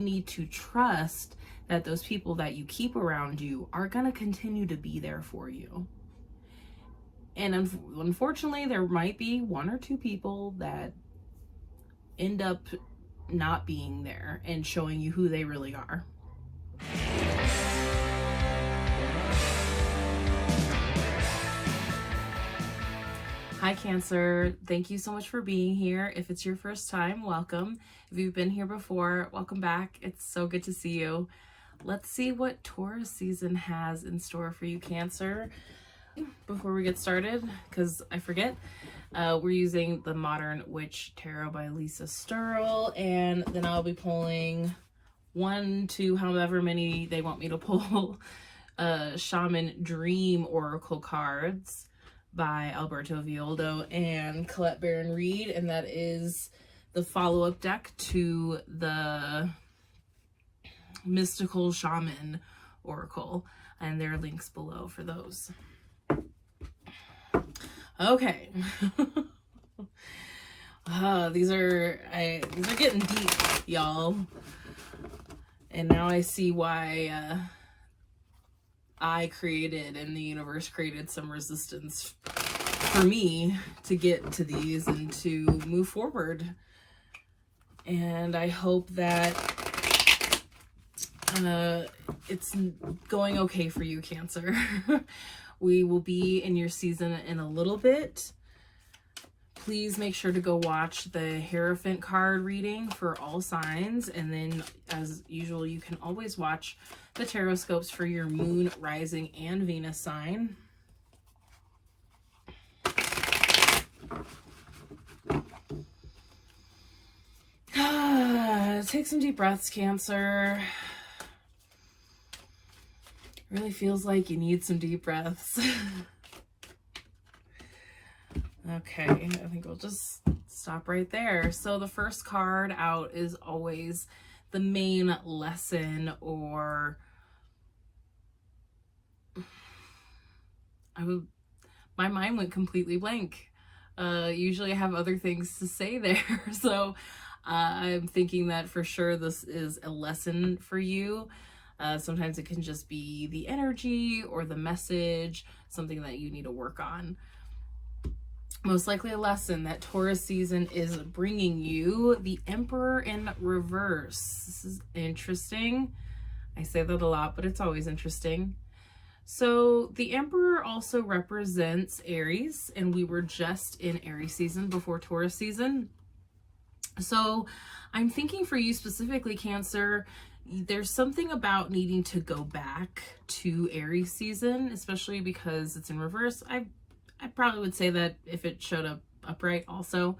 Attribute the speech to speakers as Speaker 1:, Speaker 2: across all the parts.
Speaker 1: You need to trust that those people that you keep around you are going to continue to be there for you. And unfortunately, there might be one or two people that end up not being there and showing you who they really are. Hi Cancer, thank you so much for being here. If it's your first time, welcome. If you've been here before, welcome back. It's so good to see you. Let's see what Taurus season has in store for you, Cancer. Before we get started, because I forget, we're using the Modern Witch Tarot by Lisa Sturl, and then I'll be pulling 1 to however many they want me to pull Shaman Dream Oracle cards by Alberto Villoldo and Colette Baron Reed, and that is the follow-up deck to the Mystical Shaman Oracle, and there are links below for those. Okay. These are getting deep, y'all. And now I see why I created and the universe created some resistance for me to get to these and to move forward. And I hope that it's going okay for you, Cancer. We will be in your season in a little bit. Please make sure to go watch the Hierophant card reading for all signs. And then, as usual, you can always watch the tarot scopes for your moon, rising, and Venus sign. Take some deep breaths, Cancer. Really feels like you need some deep breaths. Okay, I think we'll just stop right there. So the first card out is always the main lesson, or my mind went completely blank. Usually I have other things to say there. So I'm thinking that for sure this is a lesson for you. Sometimes it can just be the energy or the message, something that you need to work on. Most likely a lesson that Taurus season is bringing you. The Emperor in reverse. This is interesting. I say that a lot, but it's always interesting. So the Emperor also represents Aries, and we were just in Aries season before Taurus season. So I'm thinking for you specifically, Cancer, there's something about needing to go back to Aries season, especially because it's in reverse. I probably would say that if it showed up upright also.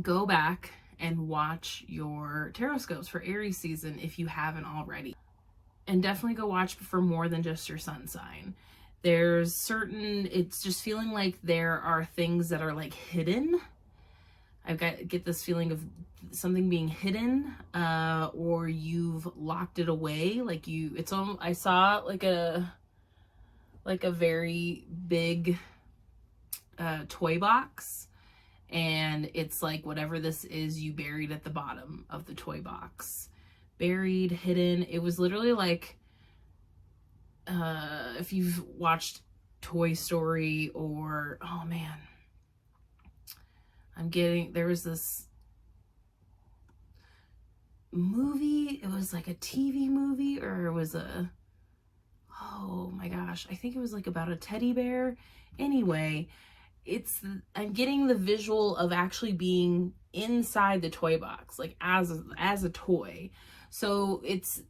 Speaker 1: Go back and watch your tarot scopes for Aries season if you haven't already. And definitely go watch for more than just your sun sign. There's certain, it's just feeling like there are things that are like hidden. Get this feeling of something being hidden, or you've locked it away. Like I saw like a very big toy box, and it's like whatever this is you buried at the bottom of the toy box. Buried, hidden. It was literally like, if you've watched Toy Story, or, oh man, there was this movie, it was like a TV movie, or it was oh my gosh, I think it was like about a teddy bear. Anyway, I'm getting the visual of actually being inside the toy box, like as a toy. So it's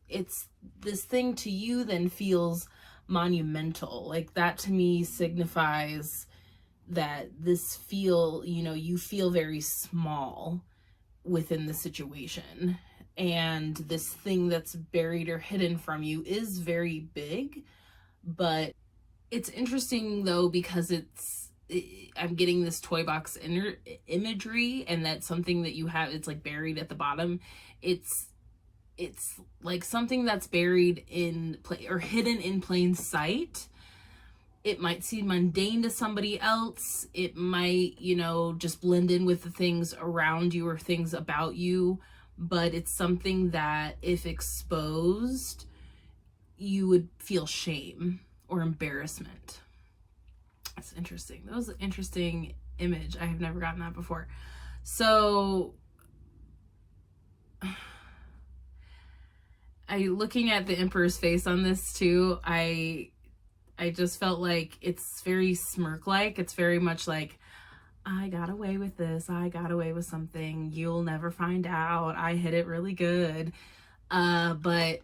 Speaker 1: this thing to you then feels monumental. Like that to me signifies that you feel very small within the situation, and this thing that's buried or hidden from you is very big. But it's interesting though, because I'm getting this toy box imagery, and that's something that you have, it's like buried at the bottom. It's like something that's buried or hidden in plain sight. It might seem mundane to somebody else. It might, just blend in with the things around you or things about you. but it's something that if exposed, you would feel shame or embarrassment. That's interesting. That was an interesting image. I have never gotten that before. So looking at the Emperor's face on this too, I just felt like it's very smirk-like. It's very much like, I got away with this. I got away with something. You'll never find out. I hit it really good. But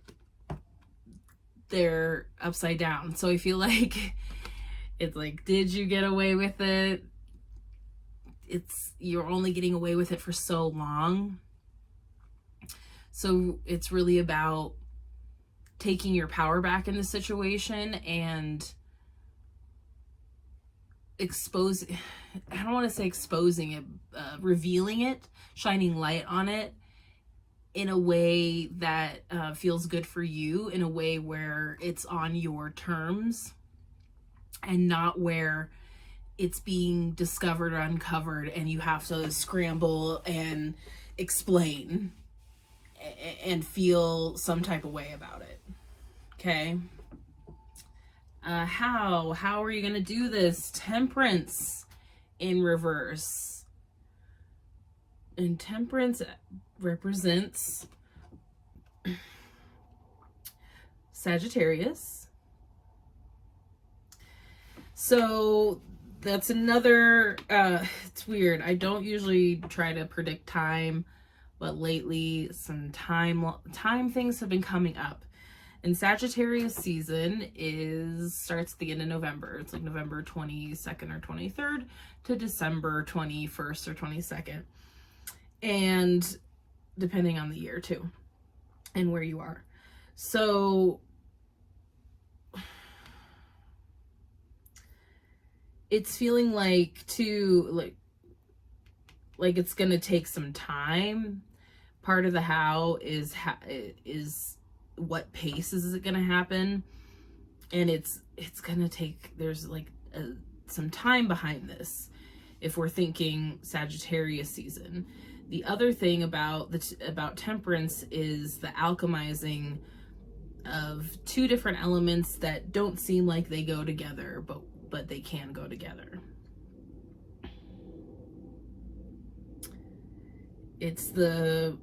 Speaker 1: they're upside down. So I feel like it's like, did you get away with it? You're only getting away with it for so long. So it's really about taking your power back in the situation and I don't want to say exposing it, revealing it, shining light on it in a way that feels good for you, in a way where it's on your terms and not where it's being discovered or uncovered and you have to scramble and explain and feel some type of way about it. Okay. How are you going to do this? Temperance in reverse. And Temperance represents Sagittarius. So that's another, it's weird. I don't usually try to predict time, but lately some time things have been coming up. And Sagittarius season starts at the end of November. It's like November 22nd or 23rd to December 21st or 22nd. And depending on the year too, and where you are. So it's feeling like like it's gonna take some time. Part of the how is what pace is it gonna happen, and it's gonna take, there's like some time behind this if we're thinking Sagittarius season. The other thing about Temperance is the alchemizing of two different elements that don't seem like they go together, but they can go together. It's the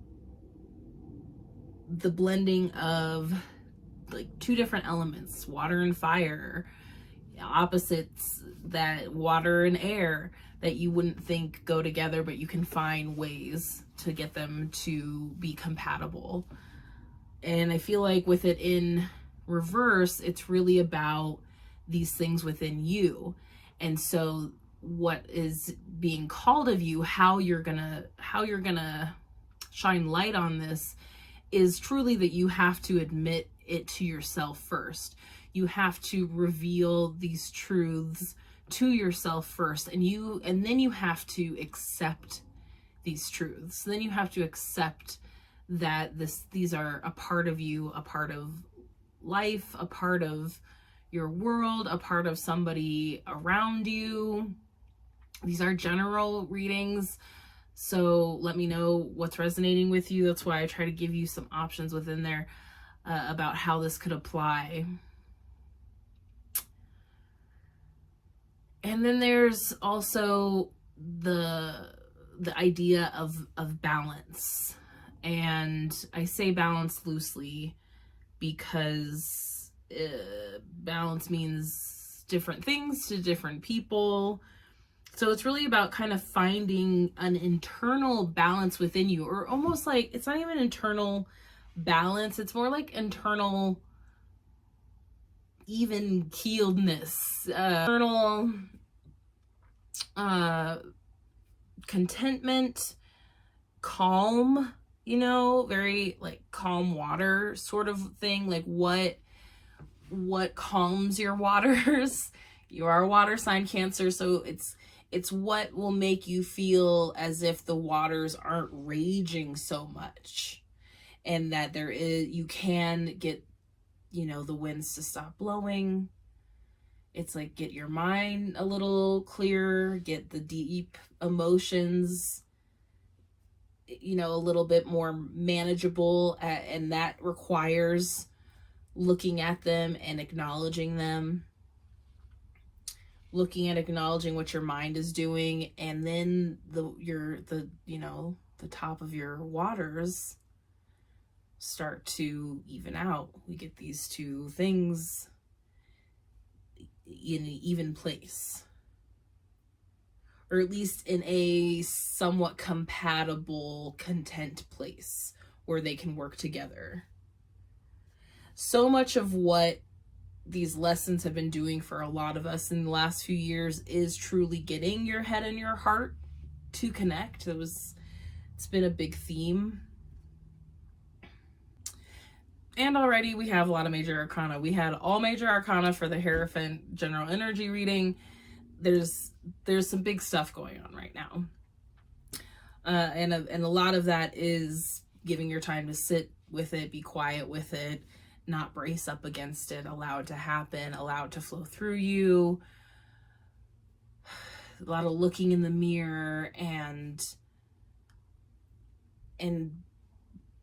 Speaker 1: blending of like two different elements, water and fire, opposites, that water and air, that you wouldn't think go together, but you can find ways to get them to be compatible. And I feel like with it in reverse, it's really about these things within you. And so what is being called of you, how you're gonna shine light on this, is truly that you have to admit it to yourself first. You have to reveal these truths to yourself first, and then you have to accept these truths. Then you have to accept that these are a part of you, a part of life, a part of your world, a part of somebody around you. These are general readings, so let me know what's resonating with you. That's why I try to give you some options within there about how this could apply. And then there's also the idea of balance. And I say balance loosely because balance means different things to different people. So it's really about kind of finding an internal balance within you, or almost like, it's not even internal balance, it's more like internal even keeledness, internal contentment, calm, very like calm water sort of thing. Like what calms your waters? You are a water sign, Cancer, so it's what will make you feel as if the waters aren't raging so much, and that you can get, the winds to stop blowing. It's like, get your mind a little clearer, get the deep emotions you know, a little bit more manageable, and that requires looking at them and acknowledging them, looking at acknowledging what your mind is doing, and then the top of your waters start to even out. We get these two things in an even place, or at least in a somewhat compatible, content place where they can work together. So much of what these lessons have been doing for a lot of us in the last few years is truly getting your head and your heart to connect. It's been a big theme. And already we have a lot of major arcana. We had all major arcana for the Hierophant general energy reading. There's some big stuff going on right now. And a lot of that is giving your time to sit with it, be quiet with it, not brace up against it, allow it to happen, allow it to flow through you. A lot of looking in the mirror and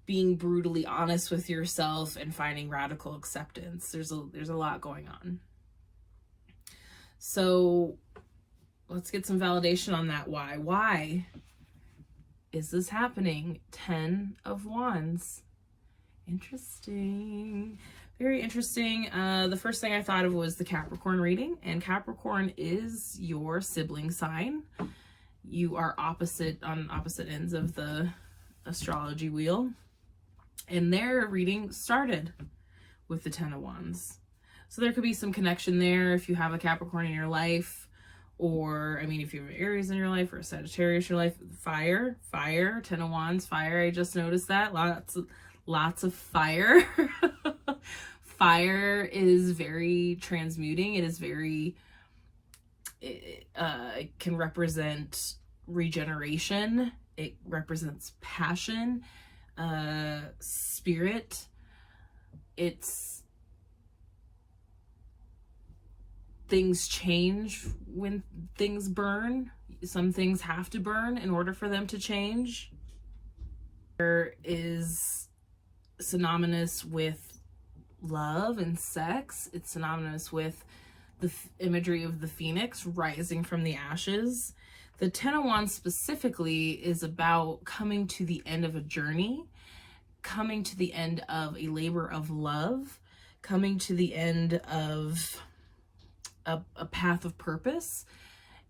Speaker 1: being brutally honest with yourself and finding radical acceptance. There's a lot going on. So let's get some validation on that. Why is this happening? 10 of Wands. Interesting. Very interesting. The first thing I thought of was the Capricorn reading, and Capricorn is your sibling sign. You are on opposite ends of the astrology wheel, and their reading started with the 10 of Wands. So there could be some connection there if you have a Capricorn in your life, or, I mean, if you have Aries in your life or a Sagittarius in your life. Fire, 10 of Wands, fire. I just noticed that. Lots of fire. Fire is very transmuting. It is very, it can represent regeneration. It represents passion, spirit. It's things change when things burn. Some things have to burn in order for them to change. There is synonymous with love and sex. It's synonymous with the imagery of the phoenix rising from the ashes. The 10 of Wands specifically is about coming to the end of a journey, coming to the end of a labor of love, coming to the end of a path of purpose.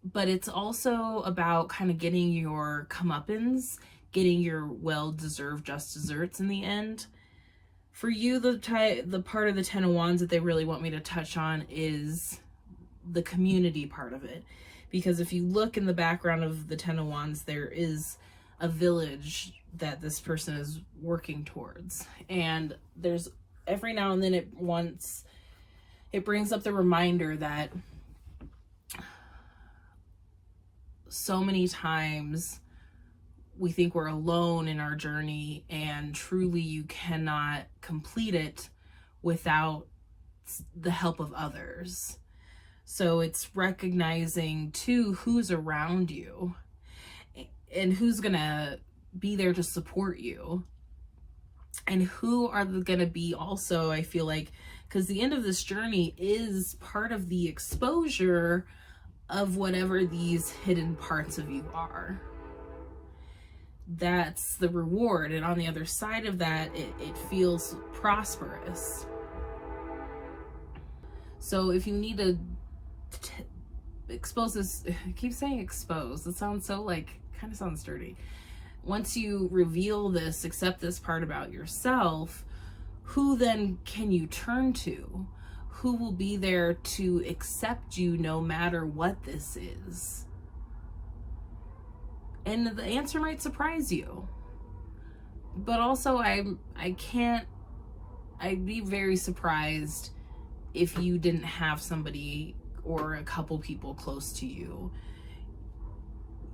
Speaker 1: But it's also about kind of getting your comeuppance, getting your well-deserved just desserts in the end. For you, the part of the 10 of Wands that they really want me to touch on is the community part of it. Because if you look in the background of the 10 of Wands, there is a village that this person is working towards. And there's every now and then it brings up the reminder that so many times we think we're alone in our journey, and truly you cannot complete it without the help of others. So it's recognizing too who's around you and who's gonna be there to support you, and who are gonna be also, I feel like, because the end of this journey is part of the exposure of whatever these hidden parts of you are. That's the reward, and on the other side of that, it feels prosperous. So if you need to expose this, I keep saying expose, it sounds so like, kind of sounds dirty. Once you reveal this, accept this part about yourself, who then can you turn to? Who will be there to accept you no matter what this is? And the answer might surprise you. But also I'd be very surprised if you didn't have somebody or a couple people close to you.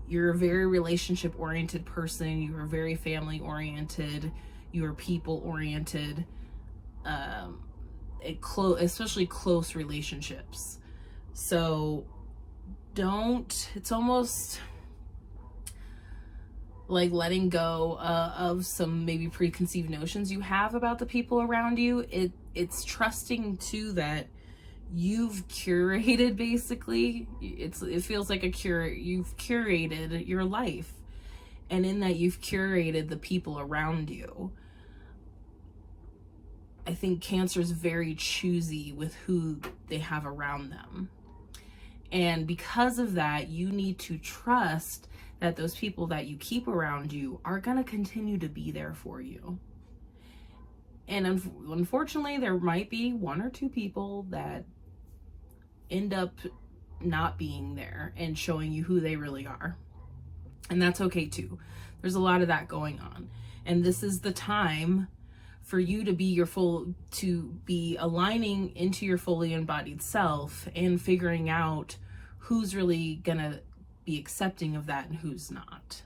Speaker 1: You're a very relationship oriented person. You're very family oriented. You're people oriented. Especially close relationships. So it's almost, like letting go of some maybe preconceived notions you have about the people around you. It's trusting too that you've curated, basically. It feels like you've curated your life, and in that you've curated the people around you. I think Cancer's very choosy with who they have around them. And because of that, you need to trust that those people that you keep around you are going to continue to be there for you. And unfortunately, there might be one or two people that end up not being there and showing you who they really are. And that's okay too. There's a lot of that going on. And this is the time for you to be aligning into your fully embodied self and figuring out who's really gonna be accepting of that and who's not.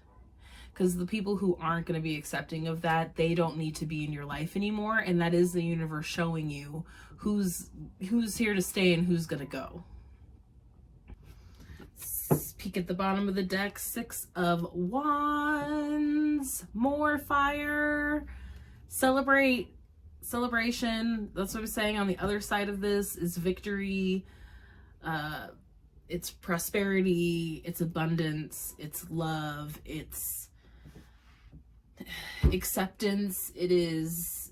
Speaker 1: Because the people who aren't going to be accepting of that, they don't need to be in your life anymore. And that is the universe showing you who's here to stay and who's going to go. Let's peek at the bottom of the deck. 6 of Wands. More fire. Celebration. That's what I'm saying. On the other side of this is victory. It's prosperity. It's abundance. It's love. It's acceptance. It is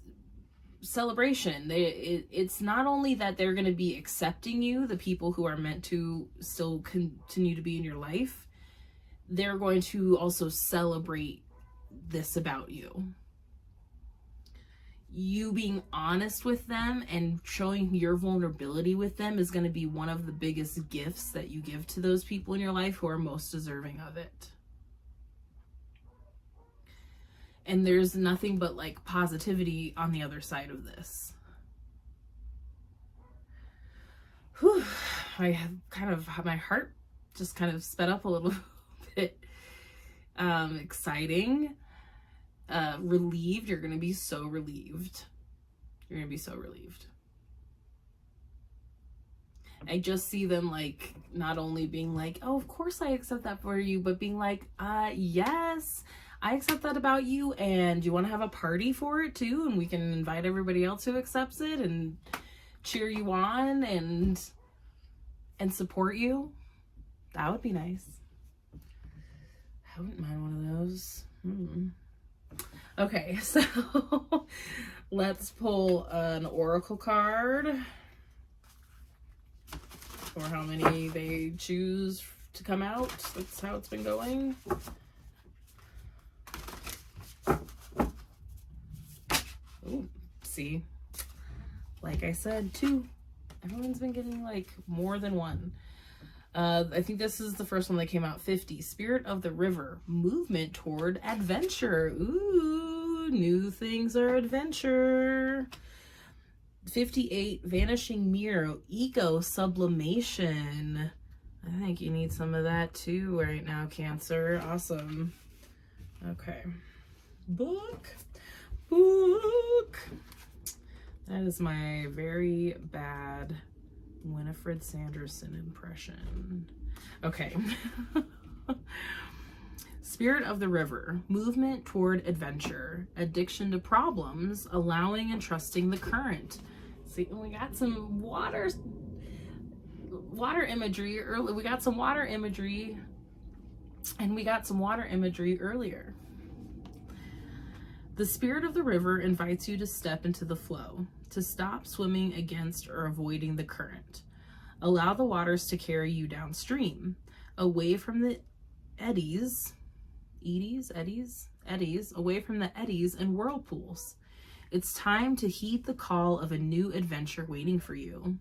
Speaker 1: celebration. It's not only that they're going to be accepting you, the people who are meant to still continue to be in your life, they're going to also celebrate this about you. You being honest with them and showing your vulnerability with them is going to be one of the biggest gifts that you give to those people in your life who are most deserving of it. And there's nothing but like positivity on the other side of this. Whew. I have my heart just kind of sped up a little bit. Exciting. Relieved. You're going to be so relieved. You're going to be so relieved. I just see them like not only being like, oh, of course I accept that for you, but being like, yes, I accept that about you, and you want to have a party for it too, and we can invite everybody else who accepts it and cheer you on and support you. That would be nice. I wouldn't mind one of those. Okay, so let's pull an oracle card, or how many they choose to come out. That's how it's been going. Ooh, see, like I said, 2. Everyone's been getting like more than 1. I think this is the first one that came out. 50, Spirit of the River, movement toward adventure. Ooh, new things are adventure. 58, Vanishing Mirror, ego sublimation. I think you need some of that too right now, Cancer. Awesome. Okay. Book. That is my very bad Winifred Sanderson impression. Okay. Spirit of the River, movement toward adventure, addiction to problems, allowing and trusting the current. See, we got some water imagery early. We got some water imagery, and we got some water imagery earlier. The Spirit of the River invites you to step into the flow, to stop swimming against or avoiding the current. Allow the waters to carry you downstream, away from the eddies, away from the eddies and whirlpools. It's time to heed the call of a new adventure waiting for you.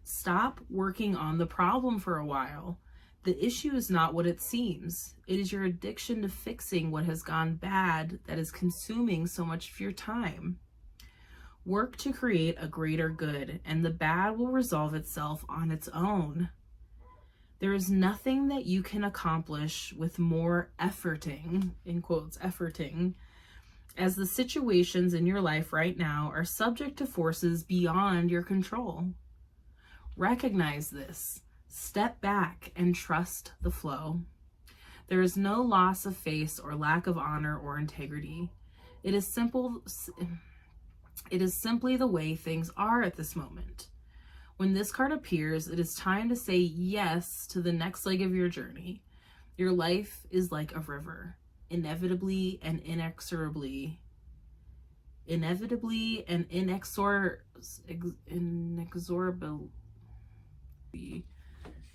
Speaker 1: Stop working on the problem for a while. The issue is not what it seems. It is your addiction to fixing what has gone bad that is consuming so much of your time. Work to create a greater good, and the bad will resolve itself on its own. There is nothing that you can accomplish with more efforting, in quotes, efforting, as the situations in your life right now are subject to forces beyond your control. Recognize this. Step back and trust the flow. There is no loss of face or lack of honor or integrity. It is simply the way things are at this moment. When this card appears, it is time to say yes to the next leg of your journey. Your life is like a river, inevitably and inexorably.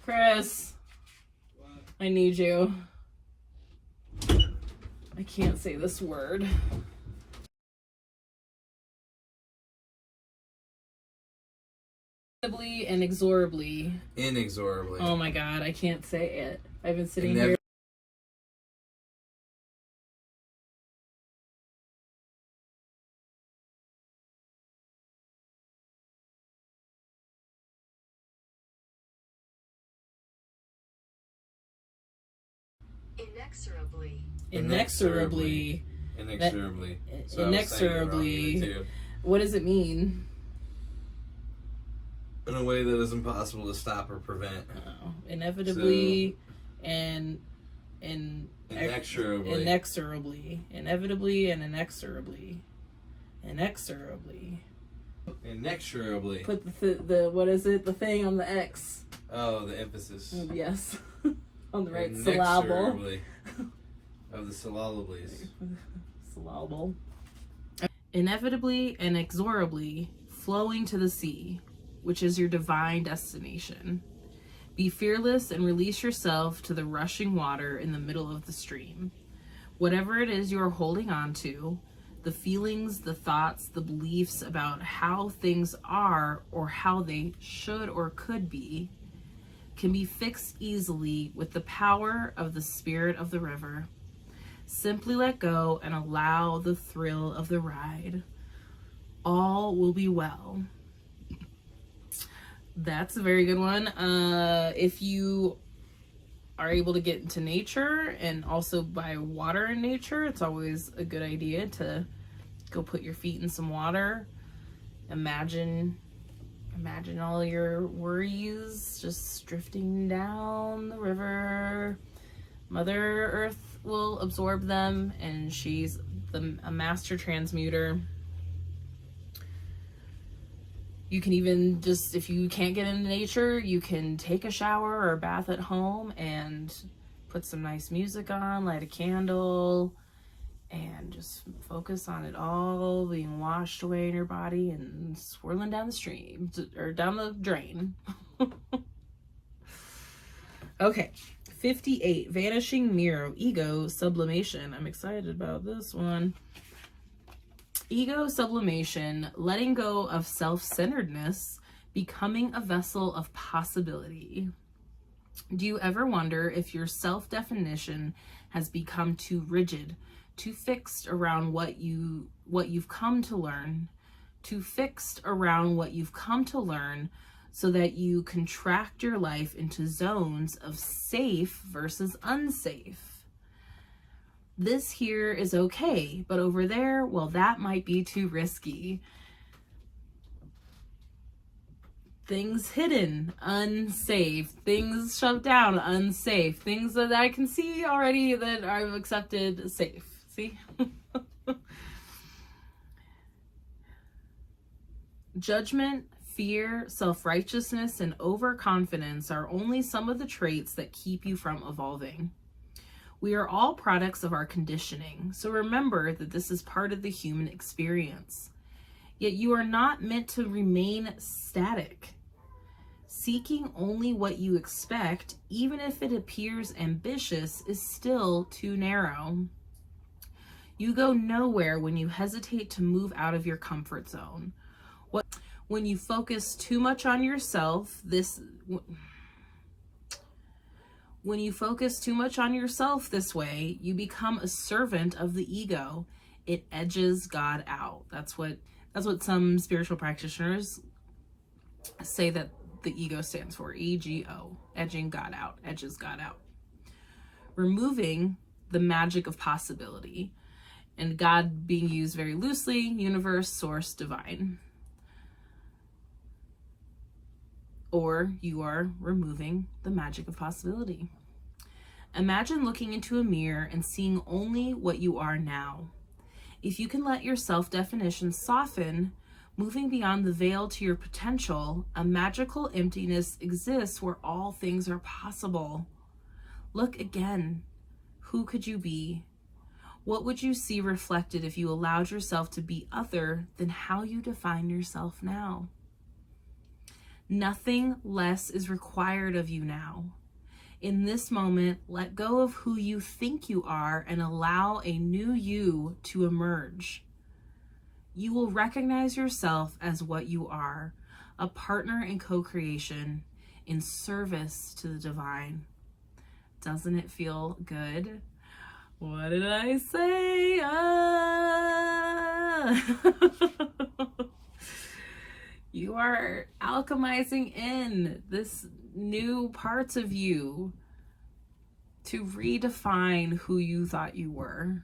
Speaker 1: Chris,
Speaker 2: What?
Speaker 1: I need you. I can't say this word. Inevitably and inexorably.
Speaker 2: Inexorably.
Speaker 1: Oh my god, I can't say it. I've been sitting here.
Speaker 3: Inexorably.
Speaker 1: Inexorably.
Speaker 2: Inexorably.
Speaker 1: Inexorably. What does it mean?
Speaker 2: In a way that is impossible to stop or prevent.
Speaker 1: Oh, inevitably and
Speaker 2: Inexorably.
Speaker 1: Inexorably. Inevitably and inexorably. Inexorably.
Speaker 2: Inexorably.
Speaker 1: Put the what is it? The thing on the X.
Speaker 2: Oh, the emphasis.
Speaker 1: Yes. On the right syllable.
Speaker 2: Inexorably. Of the syllables.
Speaker 1: Syllable. Inevitably and inexorably flowing to the sea, which is your divine destination. Be fearless and release yourself to the rushing water in the middle of the stream. Whatever it is you are holding on to, the feelings, the thoughts, the beliefs about how things are or how they should or could be, can be fixed easily with the power of the spirit of the river. Simply let go and allow the thrill of the ride. All will be well. That's a very good one. If you are able to get into nature and also by water in nature, it's always a good idea to go put your feet in some water. Imagine all your worries just drifting down the river. Mother Earth will absorb them, and she's a master transmuter. You can even just, if you can't get into nature, you can take a shower or a bath at home and put some nice music on, light a candle, and just focus on it all being washed away in your body and swirling down the stream, or down the drain. Okay, 58, Vanishing Mirror, Ego Sublimation. I'm excited about this one. Ego sublimation, letting go of self-centeredness, becoming a vessel of possibility. Do you ever wonder if your self-definition has become too rigid, too fixed around what you've come to learn, so that you contract your life into zones of safe versus unsafe? This here is okay, but over there, well, that might be too risky. Things hidden, unsafe. Things shoved down, unsafe. Things that I can see already that I've accepted, safe. See? Judgment, fear, self-righteousness, and overconfidence are only some of the traits that keep you from evolving. We are all products of our conditioning, so remember that this is part of the human experience. Yet you are not meant to remain static. Seeking only what you expect, even if it appears ambitious, is still too narrow. You go nowhere when you hesitate to move out of your comfort zone. When you focus too much on yourself, this way, you become a servant of the ego. It edges God out. That's what some spiritual practitioners say that the ego stands for. EGO, edging God out, edges God out. Removing the magic of possibility, and God being used very loosely, universe, source, divine. Or you are removing the magic of possibility. Imagine looking into a mirror and seeing only what you are now. If you can let your self-definition soften, moving beyond the veil to your potential, a magical emptiness exists where all things are possible. Look again. Who could you be? What would you see reflected if you allowed yourself to be other than how you define yourself now? Nothing less is required of you now. In this moment, let go of who you think you are and allow a new you to emerge. You will recognize yourself as what you are, a partner in co-creation, in service to the divine. Doesn't it feel good? What did I say? You are alchemizing in this new parts of you to redefine who you thought you were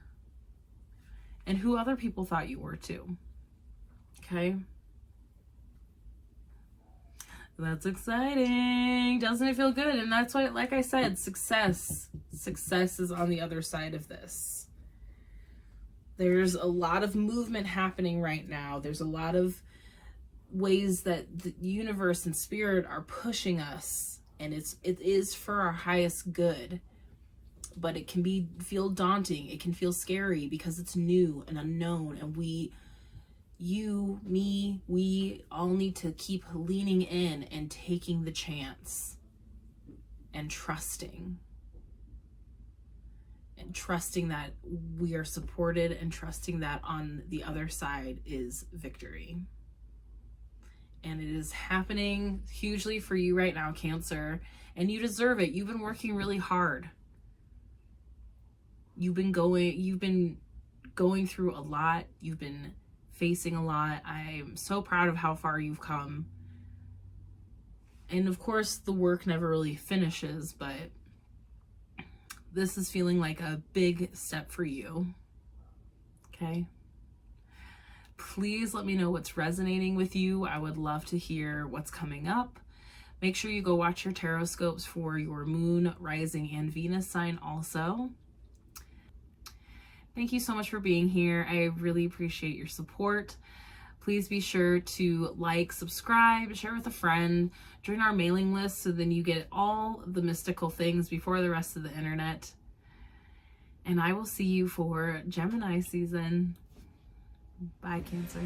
Speaker 1: and who other people thought you were too. Okay? That's exciting. Doesn't it feel good? And that's why, like I said, success is on the other side of this. There's a lot of movement happening right now. There's a lot of ways that the universe and spirit are pushing us, and it is for our highest good. But it can feel daunting. It can feel scary because it's new and unknown, and we all need to keep leaning in and taking the chance and trusting that we are supported, and trusting that on the other side is victory. And it is happening hugely for you right now, Cancer, and you deserve it. You've been working really hard. You've been going through a lot. You've been facing a lot. I'm so proud of how far you've come. And of course, the work never really finishes, but this is feeling like a big step for you. Okay? Please let me know what's resonating with you. I would love to hear what's coming up. Make sure you go watch your tarot scopes for your moon, rising, and Venus sign also. Thank you so much for being here. I really appreciate your support. Please be sure to like, subscribe, share with a friend, join our mailing list so then you get all the mystical things before the rest of the internet. And I will see you for Gemini season. Bye, Cancer.